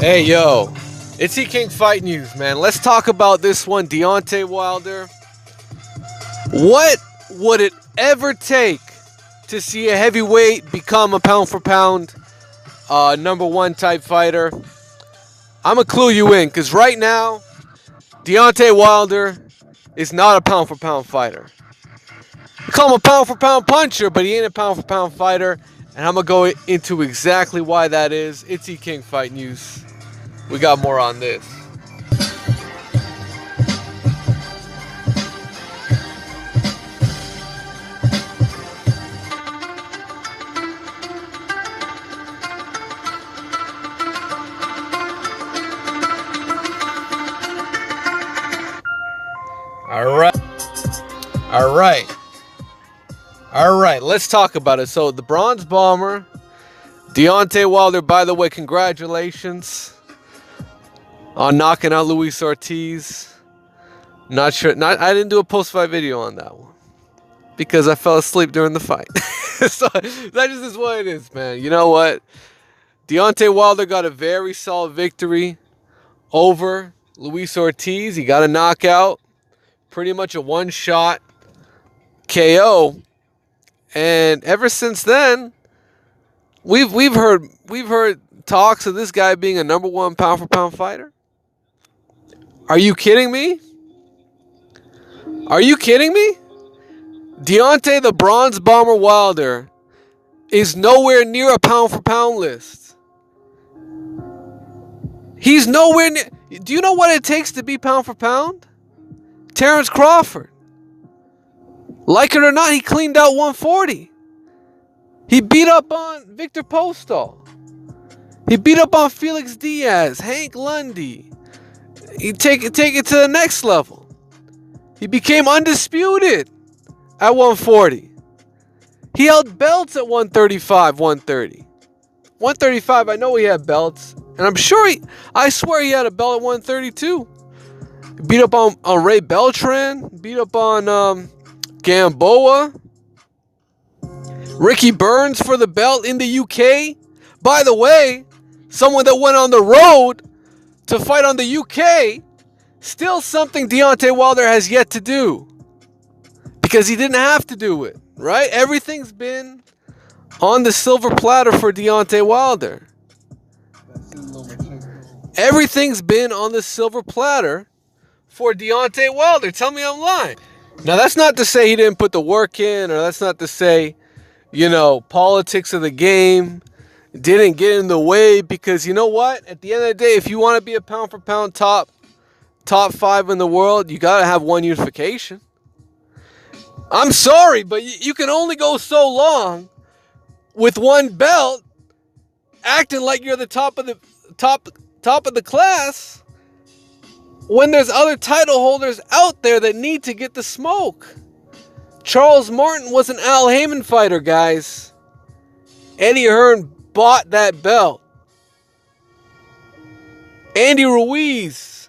Hey, yo. It's King Fight News, man. Let's talk about this one, Deontay Wilder. What would it ever take to see a heavyweight become a pound-for-pound number one type fighter? I'm going to clue you in, because right now, Deontay Wilder is not a pound-for-pound fighter. You call him a pound-for-pound puncher, but he ain't a pound-for-pound fighter, and I'm going to go into exactly why that is. It's King Fight News. We got more on this. All right, let's talk about it. So the Bronze Bomber, Deontay Wilder, by the way, congratulations on knocking out Luis Ortiz. I didn't do a post-fight video on that one because I fell asleep during the fight. So that just is what it is, man. You know what? Deontay Wilder got a very solid victory over Luis Ortiz. He got a knockout, pretty much a one-shot KO. And ever since then, we've heard talks of this guy being a number one pound for pound fighter. Are you kidding me? Are you kidding me? Deontay the Bronze Bomber Wilder is nowhere near a pound for pound list. He's nowhere near. Do you know what it takes to be pound for pound? Terrence Crawford. Like it or not, he cleaned out 140. He beat up on Victor Postol. He beat up on Felix Diaz, Hank Lundy. He take it to the next level. He became undisputed at 140. He held belts at 135, 130. 135, I know he had belts. And I'm sure I swear he had a belt at 132. He beat up on Ray Beltran. Beat up on Gamboa. Ricky Burns for the belt in the UK. By the way, someone that went on the road to fight on the UK, still something Deontay Wilder has yet to do. Because he didn't have to do it, right? Everything's been on the silver platter for Deontay Wilder. Everything's been on the silver platter for Deontay Wilder. Tell me I'm lying. Now, that's not to say he didn't put the work in, or that's not to say, politics of the game didn't get in the way, because you know what? At the end of the day, if you want to be a pound-for-pound top five in the world, you got to have one unification. I'm sorry, but you can only go so long with one belt acting like you're the top of the class when there's other title holders out there that need to get the smoke. Charles Martin was an Al Heyman fighter, guys. Eddie Hearn bought that belt. Andy Ruiz.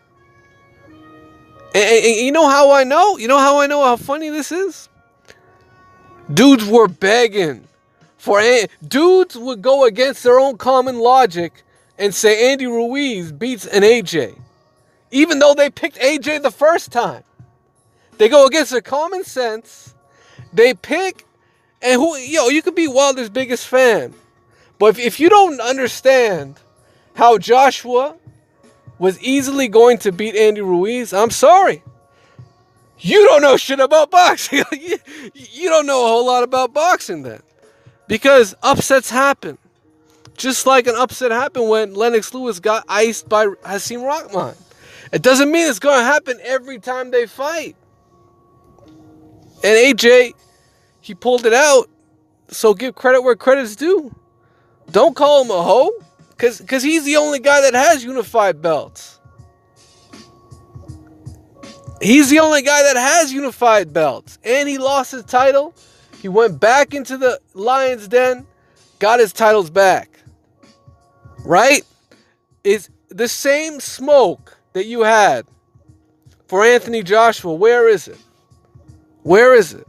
And you know how I know? You know how I know how funny this is? Dudes were begging for... Dudes would go against their own common logic and say Andy Ruiz beats an AJ. Even though they picked AJ the first time. They go against their common sense. They pick... And you could be Wilder's biggest fan. But if you don't understand how Joshua was easily going to beat Andy Ruiz, I'm sorry. You don't know shit about boxing. You don't know a whole lot about boxing then. Because upsets happen. Just like an upset happened when Lennox Lewis got iced by Hasim Rahman. It doesn't mean it's going to happen every time they fight. And AJ, he pulled it out. So give credit where credit's due. Don't call him a hoe. Because he's the only guy that has unified belts. He's the only guy that has unified belts. And he lost his title. He went back into the Lion's Den. Got his titles back. Right? It's the same smoke that you had for Anthony Joshua. Where is it? Where is it?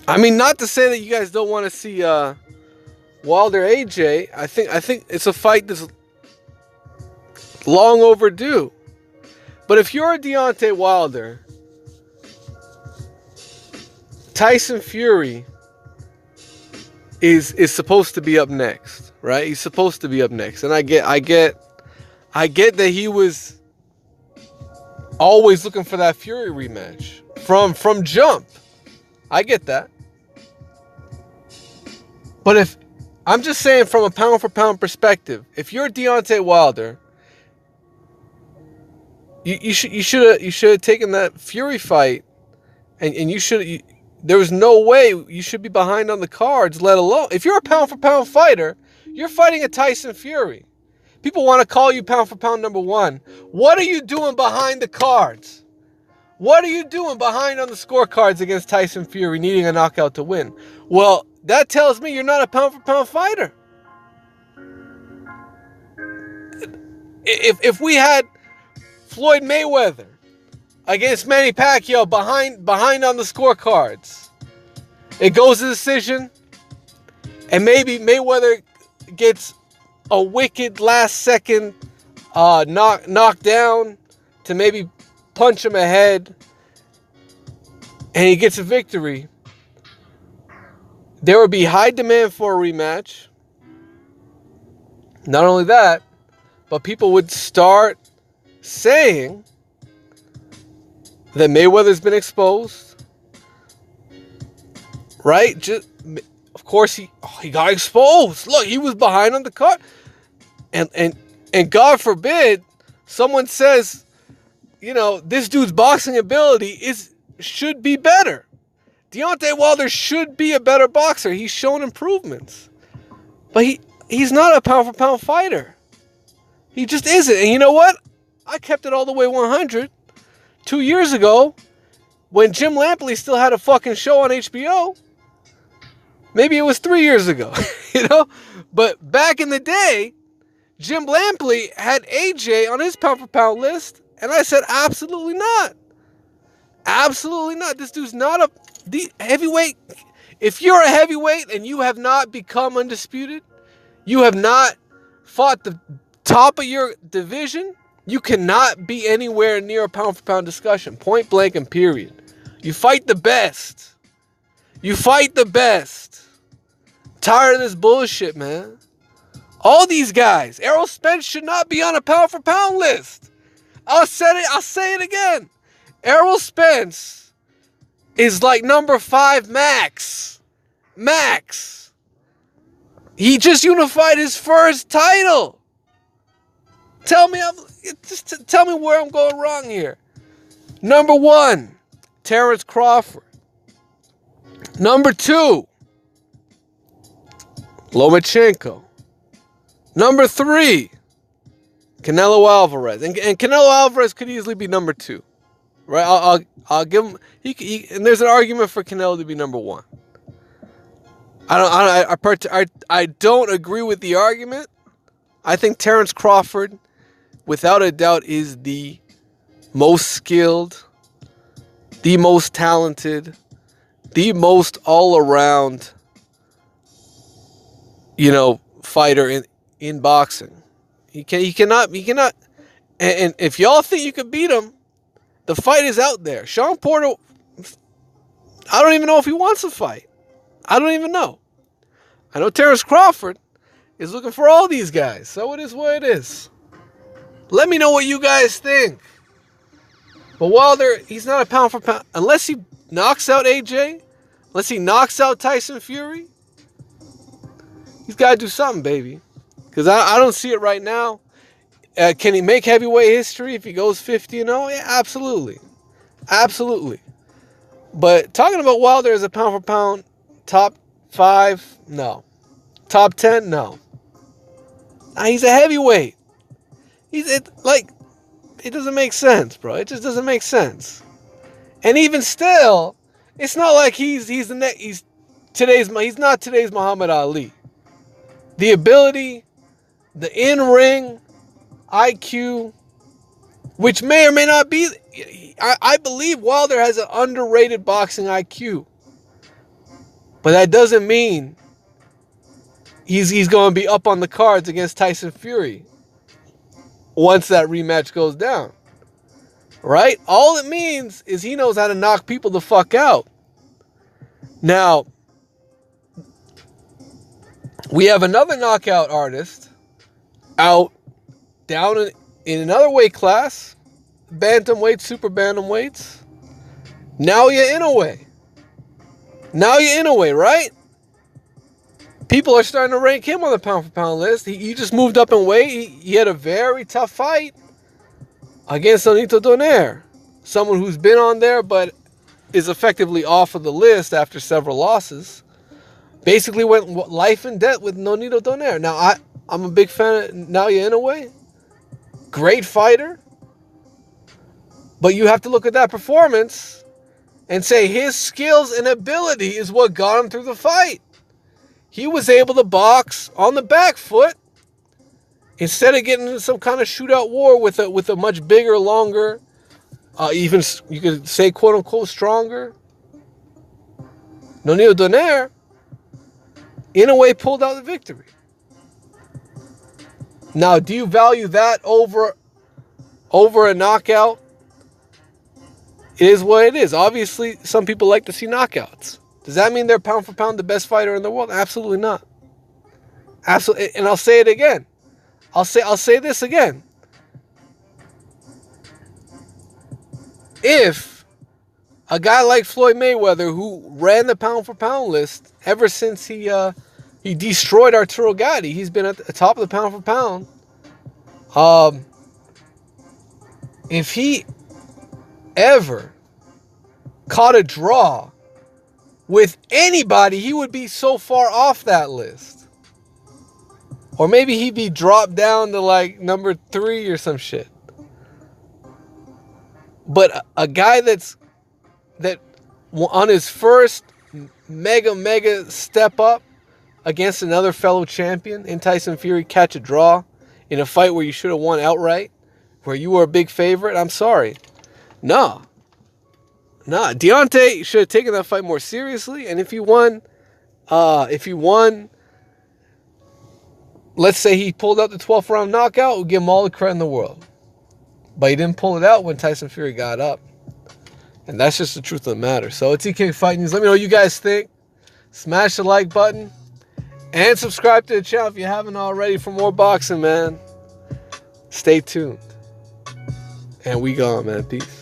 I mean, not to say that you guys don't want to see Wilder AJ, I think it's a fight that's long overdue. But if you're a Deontay Wilder, Tyson Fury is supposed to be up next, right? He's supposed to be up next, and I get that he was always looking for that Fury rematch from jump. I get that. But if I'm just saying from a pound for pound perspective, if you're Deontay Wilder, you should have taken that Fury fight, and there was no way you should be behind on the cards, let alone if you're a pound for pound fighter, you're fighting a Tyson Fury. People want to call you pound for pound number one. What are you doing behind the cards? What are you doing behind on the scorecards against Tyson Fury, needing a knockout to win? Well, that tells me you're not a pound for pound fighter. If we had Floyd Mayweather against Manny Pacquiao behind on the scorecards, it goes to decision, and maybe Mayweather gets a wicked last second knock down to maybe punch him ahead, and he gets a victory. There would be high demand for a rematch. Not only that, but people would start saying that Mayweather's been exposed, right? Of course he got exposed. Look, he was behind on the card, and God forbid someone says, this dude's boxing ability should be better. Deontay Wilder should be a better boxer. He's shown improvements, but he's not a pound for pound fighter. He just isn't. And you know what? I kept it all the way 100. 2 years ago, when Jim Lampley still had a fucking show on HBO. Maybe it was 3 years ago, But back in the day, Jim Lampley had AJ on his pound for pound list, and I said, absolutely not. Absolutely not. This dude's not the heavyweight. If you're a heavyweight and you have not become undisputed, you have not fought the top of your division, you cannot be anywhere near a pound for pound discussion. Point blank and period. You fight the best. You fight the best. Tired of this bullshit, man. All these guys. Errol Spence should not be on a pound for pound list. I'll say it again. Errol Spence is like number 5 max. Max. He just unified his first title. Tell me where I'm going wrong here. Number 1, Terrence Crawford. Number 2, Lomachenko. Number 3, Canelo Alvarez. And Canelo Alvarez could easily be number 2. Right? I'll give him. And there's an argument for Canelo to be number 1. I don't agree with the argument. I think Terrence Crawford, without a doubt, is the most skilled, the most talented, the most all-around, fighter in boxing. He cannot. And if y'all think you could beat him, the fight is out there. Sean Porter, I don't even know if he wants to fight. I don't even know. I know Terrence Crawford is looking for all these guys. So it is what it is. Let me know what you guys think. But Wilder, he's not a pound for pound. Unless he knocks out AJ, unless he knocks out Tyson Fury, he's got to do something, baby. Because I don't see it right now. Can he make heavyweight history if he goes 50-0? Yeah, absolutely. Absolutely. But talking about Wilder as a pound for pound top 5, no. Top 10, no. He's a heavyweight. It doesn't make sense, bro. It just doesn't make sense. And even still, it's not like he's not today's Muhammad Ali. The ability, the in-ring IQ, which may or may not be, I believe Wilder has an underrated boxing IQ. But that doesn't mean he's going to be up on the cards against Tyson Fury once that rematch goes down. Right? All it means is he knows how to knock people the fuck out. Now, we have another knockout artist out down in another weight class, bantamweight, super bantamweights. Naoya Inoue, right? People are starting to rank him on the pound for pound list. He just moved up in weight. He had a very tough fight against Nonito Donaire, someone who's been on there but is effectively off of the list after several losses. Basically went life and death with Nonito Donaire. Now, I'm a big fan of Naoya Inoue. Great fighter. But you have to look at that performance and say his skills and ability is what got him through the fight. He was able to box on the back foot instead of getting into some kind of shootout war with a much bigger, longer, even you could say quote unquote stronger Nonito Donaire. In a way, pulled out the victory. Now, do you value that over a knockout? It is what it is. Obviously, some people like to see knockouts. Does that mean they're pound for pound the best fighter in the world? Absolutely not. Absolutely, and I'll say it again. I'll say this again. If a guy like Floyd Mayweather, who ran the pound for pound list ever since he destroyed Arturo Gatti, he's been at the top of the pound for pound. If he ever caught a draw with anybody, he would be so far off that list. Or maybe he'd be dropped down to like number 3 or some shit. But a guy that on his first mega step up against another fellow champion in Tyson Fury, catch a draw in a fight where you should have won outright, where you were a big favorite, I'm sorry. Nah. Deontay should have taken that fight more seriously, and if he won, let's say he pulled out the 12th round knockout, we'll give him all the credit in the world. But he didn't pull it out when Tyson Fury got up. And that's just the truth of the matter. So it's EK Fight News. Let me know what you guys think. Smash the like button. And subscribe to the channel if you haven't already for more boxing, man. Stay tuned. And we gone, man. Peace.